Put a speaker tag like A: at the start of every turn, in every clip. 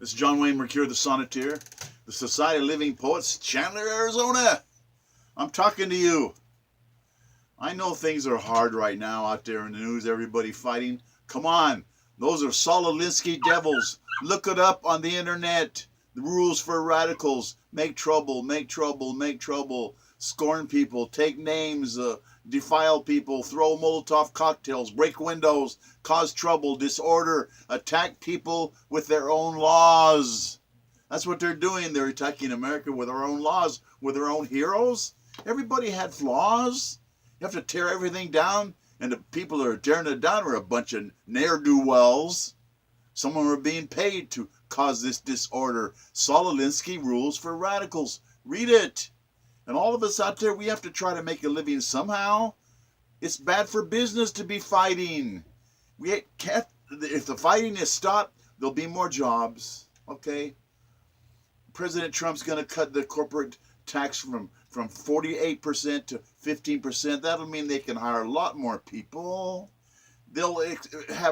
A: This is John Wayne Mercure, the Sonneteer, the Society of Living Poets, Chandler, Arizona. I'm talking to you. I know things are hard right now out there in the news, everybody fighting. Come on, those are Solinsky devils. Look it up on the internet. The rules for radicals: make trouble, make trouble, make trouble, scorn people, take names, defile people, throw Molotov cocktails, break windows, cause trouble, disorder, attack people with their own laws. That's what they're doing. They're attacking America with their own laws, with their own heroes. Everybody had flaws. You have to tear everything down, and the people that are tearing it down are a bunch of ne'er-do-wells. Some of them are being paid to cause this disorder. Solinsky rules for radicals. Read it. And all of us out there, we have to try to make a living somehow. It's bad for business to be fighting. We can't. If the fighting is stopped, there'll be more jobs. Okay. President Trump's going to cut the corporate tax from 48% to 15%. That'll mean they can hire a lot more people. They'll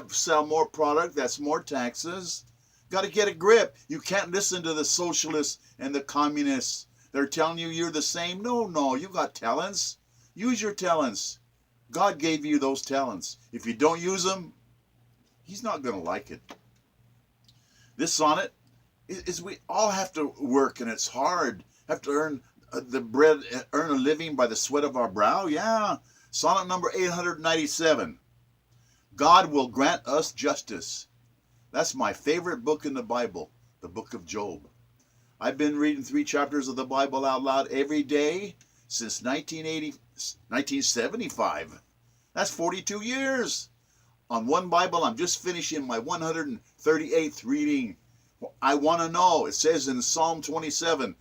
A: sell more product. That's more taxes. Got to get a grip. You can't listen to the socialists and the communists. They're telling you you're the same. No, you got talents. Use your talents. God gave you those talents. If you don't use them, He's not going to like it. This sonnet is we all have to work, and it's hard. Have to earn the bread, earn a living by the sweat of our brow. Yeah. Sonnet number 897. God will grant us justice. That's my favorite book in the Bible, the book of Job. I've been reading 3 chapters of the Bible out loud every day since 1975. That's 42 years. On one Bible, I'm just finishing my 138th reading. I want to know. It says in Psalm 27,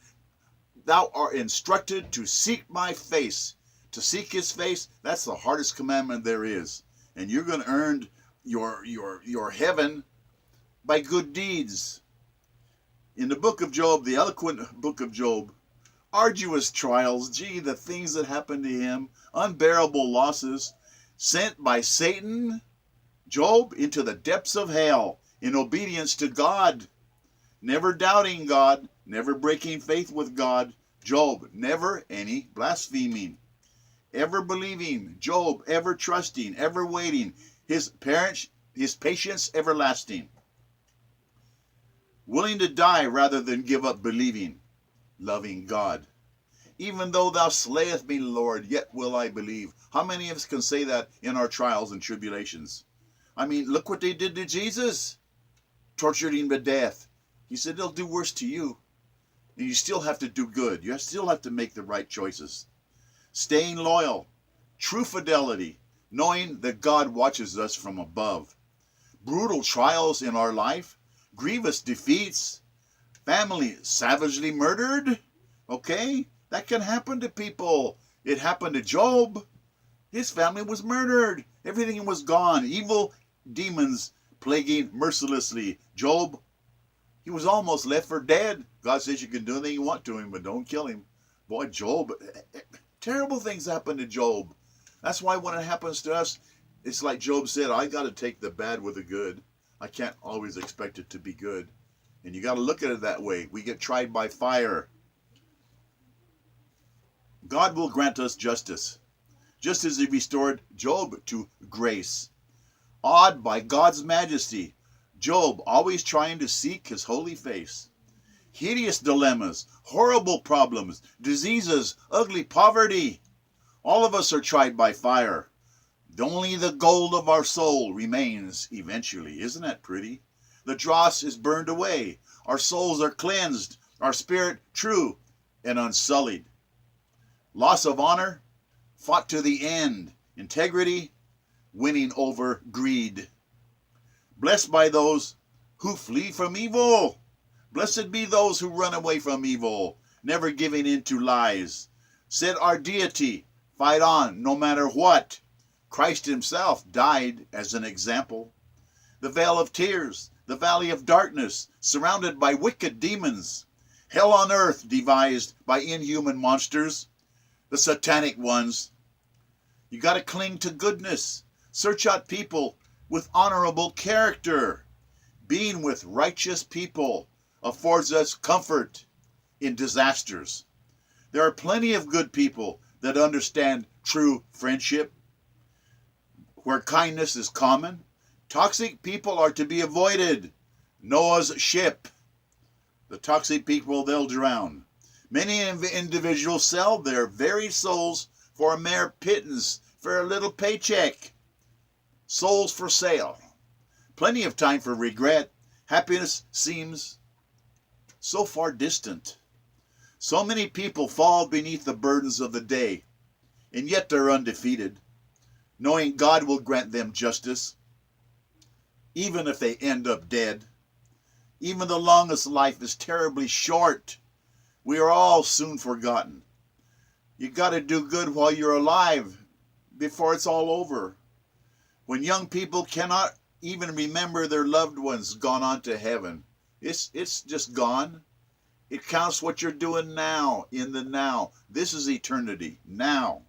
A: thou art instructed to seek my face. To seek his face, that's the hardest commandment there is. And you're going to earn your heaven by good deeds. In the book of Job, the eloquent book of Job, arduous trials, the things that happened to him, unbearable losses, sent by Satan, Job into the depths of hell in obedience to God, never doubting God, never breaking faith with God. Job, never any blaspheming, ever believing. Job, ever trusting, ever waiting. His patience everlasting. Willing to die rather than give up believing, loving God. Even though thou slayest me, Lord, yet will I believe. How many of us can say that in our trials and tribulations? I mean, look what they did to Jesus. Tortured him to death. He said they'll do worse to you. And you still have to do good. You still have to make the right choices. Staying loyal. True fidelity. Knowing that God watches us from above. Brutal trials in our life. Grievous defeats, family savagely murdered. Okay, that can happen to people. It happened to Job. His family was murdered. Everything was gone. Evil demons plaguing mercilessly. Job, he was almost left for dead. God says you can do anything you want to him, but don't kill him. Boy, Job, terrible things happen to Job. That's why when it happens to us, it's like Job said, I got to take the bad with the good. I can't always expect it to be good. And you got to look at it that way. We get tried by fire. God will grant us justice, just as he restored Job to grace. Awed by God's majesty, Job always trying to seek his holy face. Hideous dilemmas, horrible problems, diseases, ugly poverty. All of us are tried by fire. Only the gold of our soul remains eventually. Isn't that pretty? The dross is burned away. Our souls are cleansed. Our spirit true and unsullied. Loss of honor, fought to the end. Integrity, winning over greed. Blessed by those who flee from evil. Blessed be those who run away from evil, never giving in to lies. Said our deity, fight on no matter what. Christ himself died as an example. The vale of tears, the valley of darkness, surrounded by wicked demons. Hell on earth devised by inhuman monsters, the satanic ones. You got to cling to goodness. Search out people with honorable character. Being with righteous people. affords us comfort in disasters. There are plenty of good people that understand true friendship, where kindness is common. Toxic people are to be avoided. Noah's ship. The toxic people, they'll drown. Many individuals sell their very souls for a mere pittance, for a little paycheck. Souls for sale. Plenty of time for regret. Happiness seems so far distant. So many people fall beneath the burdens of the day, and yet they're undefeated, knowing God will grant them justice, even if they end up dead. Even the longest life is terribly short. We are all soon forgotten. You got to do good while you're alive before it's all over. When young people cannot even remember their loved ones gone on to heaven, it's just gone. It counts what you're doing now, in the now. This is eternity, now.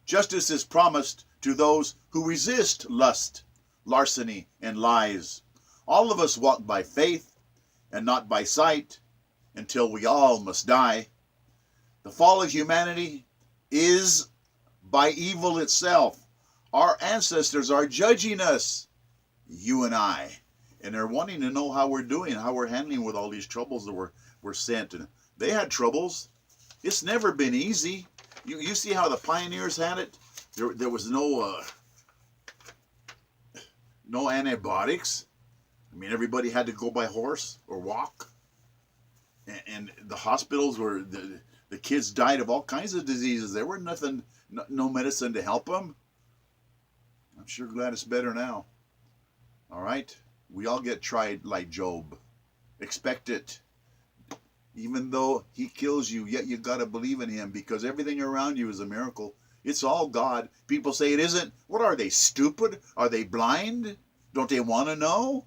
A: Justice is promised to those who resist lust, larceny, and lies. All of us walk by faith and not by sight until we all must die. The fall of humanity is by evil itself. Our ancestors are judging us, you and I, and they're wanting to know how we're doing, how we're handling with all these troubles that were sent. And they had troubles. It's never been easy. You see how the pioneers had it? There was no antibiotics. I mean, everybody had to go by horse or walk. And the hospitals were, the kids died of all kinds of diseases. There were nothing, no medicine to help them. I'm sure glad it's better now. All right? We all get tried like Job. Expect it. Even though he kills you, yet you got to believe in him, because everything around you is a miracle. It's all God. People say it isn't. What are they, stupid? Are they blind? Don't they want to know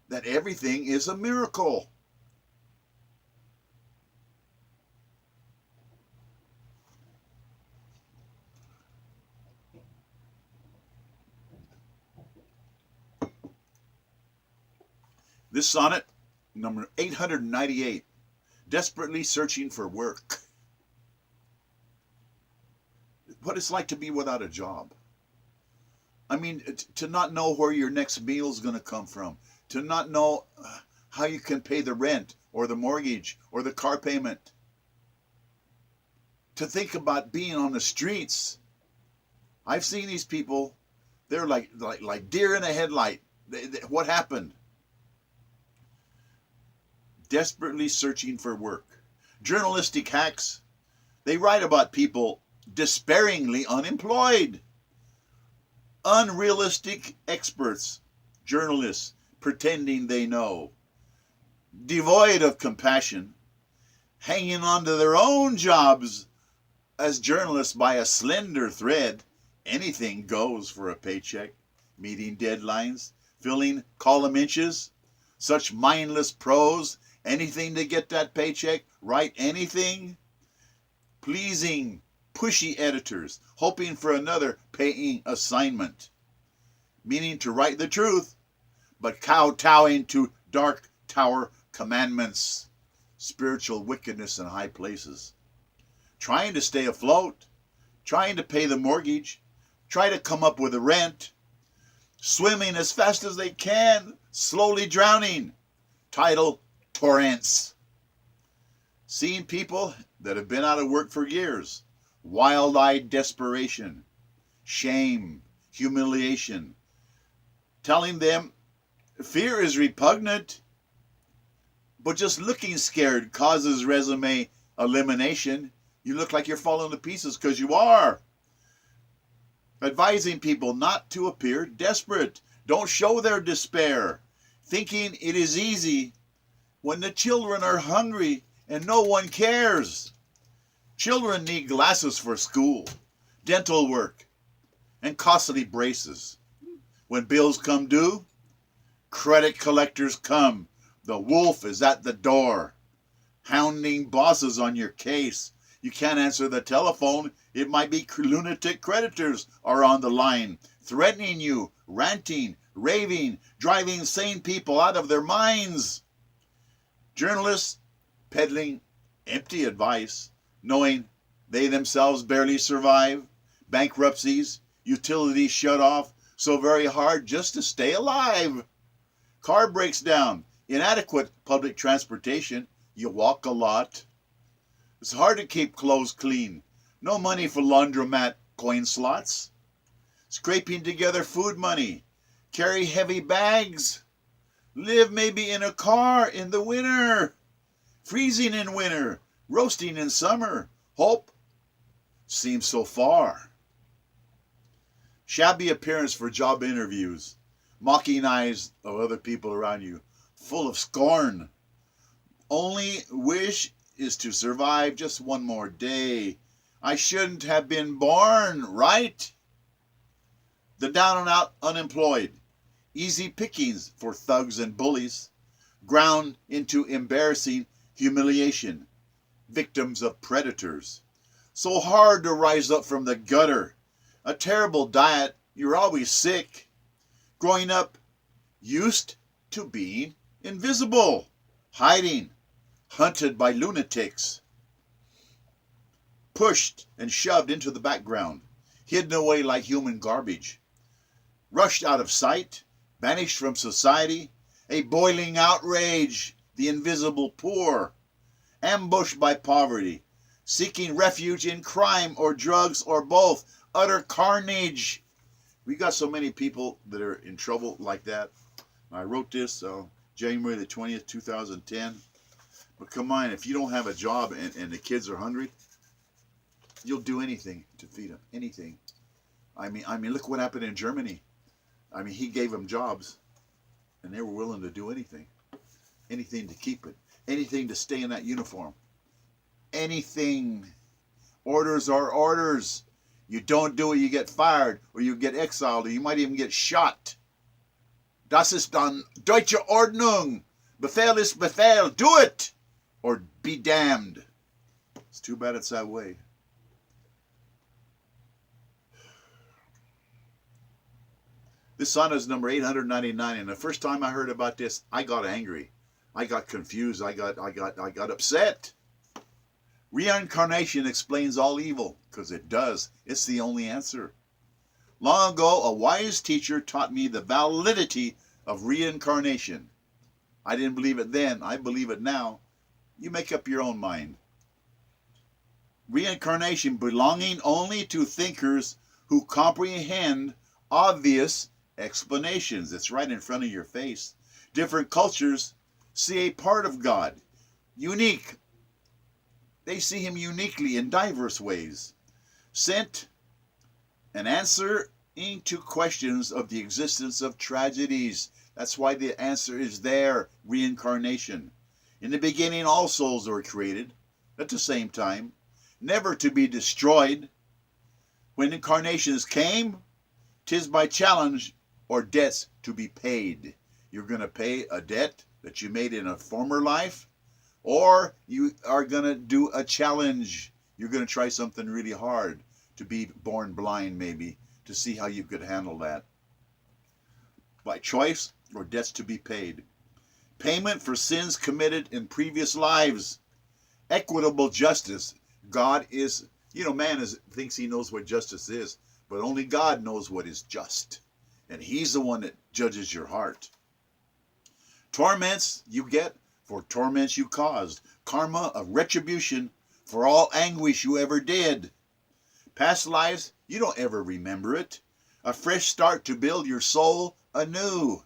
A: that everything is a miracle? This sonnet, number 898, desperately searching for work. What it's like to be without a job. I mean, to not know where your next meal is going to come from, to not know how you can pay the rent or the mortgage or the car payment, to think about being on the streets. I've seen these people, they're like deer in a headlight. What happened? Desperately searching for work. Journalistic hacks, they write about people despairingly unemployed. Unrealistic experts, journalists, pretending they know. Devoid of compassion, hanging on to their own jobs as journalists by a slender thread. Anything goes for a paycheck, meeting deadlines, filling column inches. Such mindless prose, anything to get that paycheck, write anything. Pleasing, pushy editors, hoping for another paying assignment. Meaning to write the truth, but kowtowing to dark tower commandments. Spiritual wickedness in high places. Trying to stay afloat, trying to pay the mortgage, try to come up with a rent. Swimming as fast as they can, slowly drowning. Title, torrents. Seeing people that have been out of work for years. Wild-eyed desperation. Shame. Humiliation. Telling them fear is repugnant, but just looking scared causes resume elimination. You look like you're falling to pieces because you are. Advising people not to appear desperate. Don't show their despair. Thinking it is easy when the children are hungry and no one cares. Children need glasses for school, dental work, and costly braces. When bills come due, credit collectors come. The wolf is at the door, hounding bosses on your case. You can't answer the telephone. It might be lunatic creditors are on the line, threatening you, ranting, raving, driving sane people out of their minds. Journalists peddling empty advice, knowing they themselves barely survive, bankruptcies, utilities shut off, so very hard just to stay alive. Car breaks down, inadequate public transportation, you walk a lot. It's hard to keep clothes clean, no money for laundromat coin slots. Scraping together food money, carry heavy bags, live maybe in a car in the winter, freezing in winter, roasting in summer. Hope seems so far. Shabby appearance for job interviews, mocking eyes of other people around you, full of scorn. Only wish is to survive just one more day. I shouldn't have been born, right? The down and out unemployed, easy pickings for thugs and bullies, ground into embarrassing humiliation, victims of predators. So hard to rise up from the gutter. A terrible diet, you're always sick. Growing up, used to being invisible, hiding, hunted by lunatics, pushed and shoved into the background, hidden away like human garbage, rushed out of sight, banished from society, a boiling outrage, the invisible poor, ambushed by poverty, seeking refuge in crime or drugs or both, utter carnage. We got so many people that are in trouble like that. I wrote this January the 20th, 2010. But come on, if you don't have a job and the kids are hungry, you'll do anything to feed them, anything. I mean, look what happened in Germany. I mean, he gave them jobs, and they were willing to do anything to keep it, anything to stay in that uniform, anything. Orders are orders. You don't do it, you get fired, or you get exiled, or you might even get shot. Das ist dann deutsche Ordnung. Befehl ist Befehl. Do it, or be damned. It's too bad it's that way. This sonnet is number 899, and the first time I heard about this, I got angry. I got confused. I got upset. Reincarnation explains all evil, because it does. It's the only answer. Long ago, a wise teacher taught me the validity of reincarnation. I didn't believe it then. I believe it now. You make up your own mind. Reincarnation belonging only to thinkers who comprehend obvious explanations. It's right in front of your face. Different cultures see a part of God, unique. They see him uniquely in diverse ways. Sent an answer into questions of the existence of tragedies. That's why the answer is there, reincarnation. In the beginning, all souls were created at the same time, never to be destroyed. When incarnations came, 'tis by challenge or debts to be paid. You're going to pay a debt that you made in a former life, or you are going to do a challenge. You're going to try something really hard, to be born blind maybe, to see how you could handle that. By choice or debts to be paid. Payment for sins committed in previous lives. Equitable justice. God is, man thinks he knows what justice is, but only God knows what is just. And he's the one that judges your heart. Torments you get for torments you caused. Karma of retribution for all anguish you ever did. Past lives, you don't ever remember it. A fresh start to build your soul anew.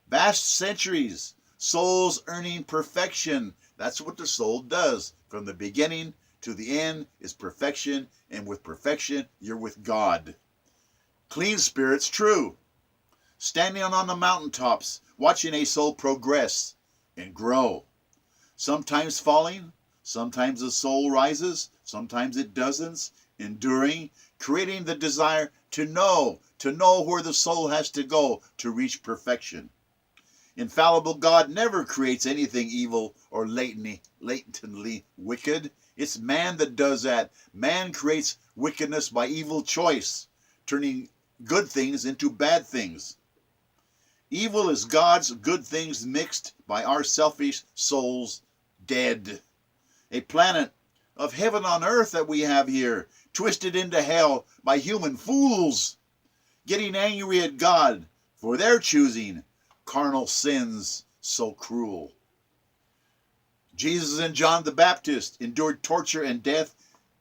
A: Vast centuries, souls earning perfection. That's what the soul does. From the beginning to the end is perfection, and with perfection, you're with God. Clean spirits, true. Standing on the mountaintops, watching a soul progress and grow. Sometimes falling, sometimes the soul rises, sometimes it doesn't. Enduring, creating the desire to know where the soul has to go to reach perfection. Infallible God never creates anything evil or latently wicked. It's man that does that. Man creates wickedness by evil choice, turning good things into bad things. Evil is God's good things mixed by our selfish souls dead. A planet of heaven on earth that we have here, twisted into hell by human fools, getting angry at God for their choosing carnal sins so cruel. Jesus and John the Baptist endured torture and death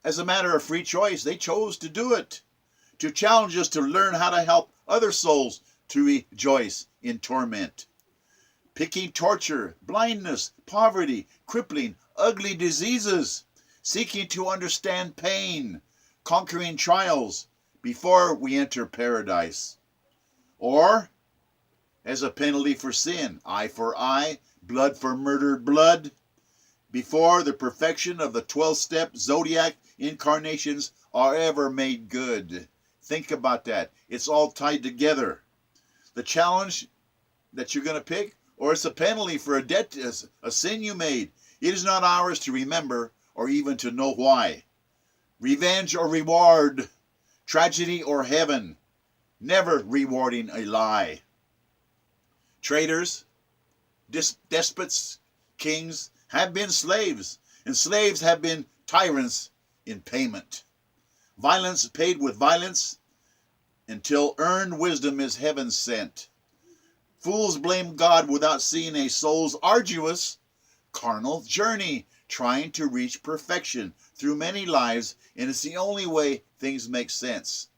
A: as a matter of free choice. They chose to do it, to challenge us to learn how to help other souls to rejoice in torment. Picking torture, blindness, poverty, crippling, ugly diseases, seeking to understand pain, conquering trials before we enter paradise. Or, as a penalty for sin, eye for eye, blood for murdered blood, before the perfection of the 12-step zodiac incarnations are ever made good. Think about that. It's all tied together. The challenge that you're going to pick, or it's a penalty for a debt, a sin you made. It is not ours to remember or even to know why. Revenge or reward, tragedy or heaven, never rewarding a lie. Traitors, despots, kings have been slaves, and slaves have been tyrants in payment. Violence paid with violence until earned wisdom is heaven sent. Fools blame God without seeing a soul's arduous, carnal journey, trying to reach perfection through many lives, and it's the only way things make sense.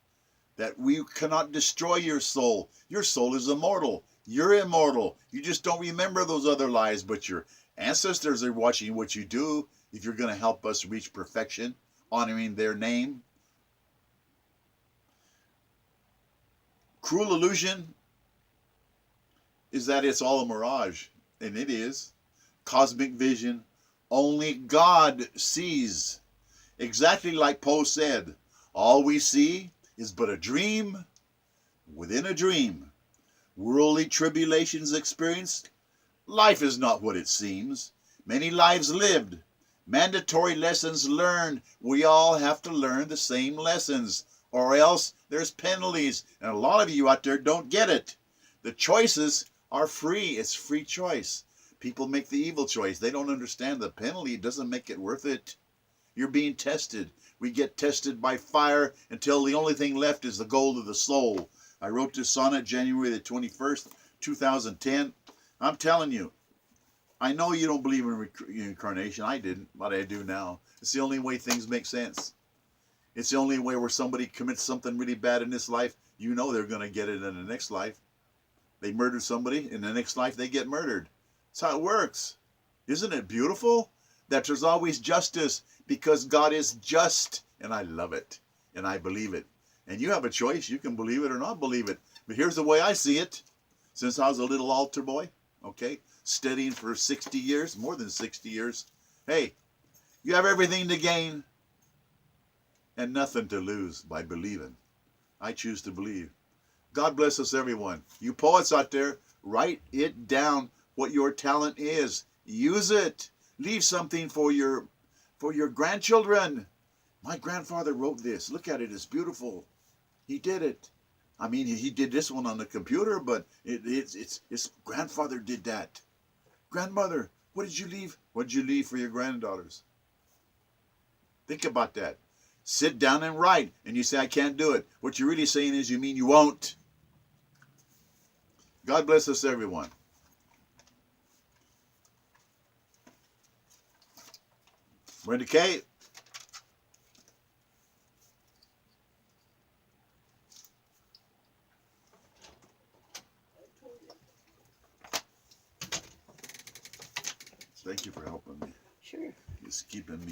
A: That we cannot destroy your soul. Your soul is immortal. You're immortal. You just don't remember those other lives, but your ancestors are watching what you do if you're going to help us reach perfection, honoring their name. Cruel illusion is that it's all a mirage, and it is. Cosmic vision, only God sees. Exactly like Poe said, all we see is but a dream within a dream. Worldly tribulations experienced, life is not what it seems. Many lives lived, mandatory lessons learned. We all have to learn the same lessons, or else there's penalties, and a lot of you out there don't get it. The choices are free. It's free choice. People make the evil choice. They don't understand the penalty. It doesn't make it worth it. You're being tested. We get tested by fire until the only thing left is the gold of the soul. I wrote this sonnet January the 21st, 2010. I'm telling you, I know you don't believe in reincarnation. I didn't, but I do now. It's the only way things make sense. It's the only way where somebody commits something really bad in this life, you know they're going to get it in the next life. They murdered somebody, in the next life they get murdered. That's how it works. Isn't it beautiful that there's always justice, because God is just, and I love it, and I believe it. And you have a choice. You can believe it or not believe it. But here's the way I see it. Since I was a little altar boy, okay, studying for 60 years, more than 60 years, hey, you have everything to gain and nothing to lose by believing. I choose to believe. God bless us, everyone. You poets out there, write it down what your talent is. Use it. Leave something for your grandchildren. My grandfather wrote this. Look at it. It's beautiful. He did it. I mean, he did this one on the computer, but his grandfather did that. Grandmother, what did you leave? What did you leave for your granddaughters? Think about that. Sit down and write, and you say, I can't do it. What you're really saying is you mean you won't. God bless us, everyone. Brenda Kate. Thank you for helping me.
B: Sure.
A: Just keeping me.